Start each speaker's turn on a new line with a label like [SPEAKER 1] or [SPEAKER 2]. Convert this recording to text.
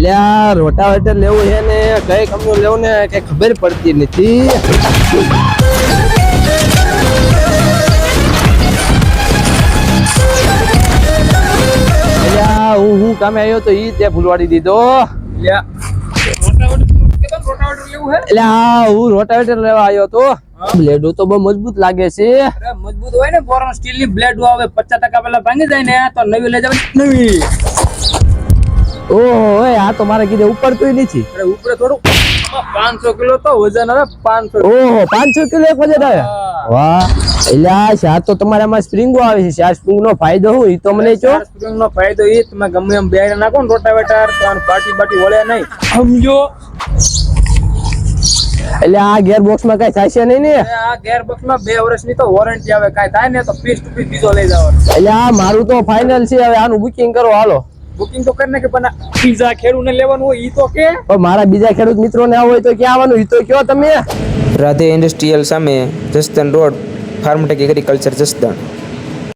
[SPEAKER 1] એટલે આ રોટાવેટર લેવું છે ને કઈ કંપની લેવું ને કઈ ખબર પડતી નથી. હું કામે આવ્યો તો ઈ તે ભૂલવાડી દીધો. એટલે હા હું રોટાવેટર લેવા આવ્યો તો. બ્લેડો તો બહુ મજબૂત લાગે છે.
[SPEAKER 2] મજબૂત હોય ને બોરોન સ્ટીલ ની બ્લેડ આવે 50% પેલા ભાંગી જાય ને તો નવી લઈ જવાની નવી.
[SPEAKER 1] ઓહો આ તો મારે કીધે ઉપડતું નથી.
[SPEAKER 2] અરે ઉપર થોડું 500 કિલો તો વજન આવે 500.
[SPEAKER 1] ઓહો 500 કિલો એક વજન આવે. વાહ એટલે આ તો તમારામાં સ્પ્રિંગો આવે છે. આ સ્પ્રિંગ નો ફાયદો શું ઈ તો મને કહો.
[SPEAKER 2] સ્પ્રિંગ નો ફાયદો ઈ તમે ગમે એમ બેર નાખો ને રોટાવેટર તો પાટી વળે નહીં સમજો.
[SPEAKER 1] એટલે આ ગિયર બોક્સ માં કઈ થશે નહીં ને.
[SPEAKER 2] આ ગિયર બોક્સ માં 2 વર્ષની તો વોરંટી આવે. કઈ થાય ને તો પીસ ટુ પીસ બીજો લઈ જવાનો.
[SPEAKER 1] એટલે આ મારું તો ફાઇનલ છે. હવે આનું બુકિંગ કરો હાલો.
[SPEAKER 2] બુકિંગ તો કરીને કે પણ પીઝા ખેડૂને લેવાનું હોય ઈ તો કે.
[SPEAKER 1] પણ મારા બીજા ખેડૂત મિત્રોને આવું હોય તો ક્યાં આવવાનું ઈ તો કયો તમે.
[SPEAKER 3] રાધે ઇન્ડસ્ટ્રીયલ સામે જસદણ રોડ, ફાર્મટેક એગ્રીકલ્ચર જસદણ.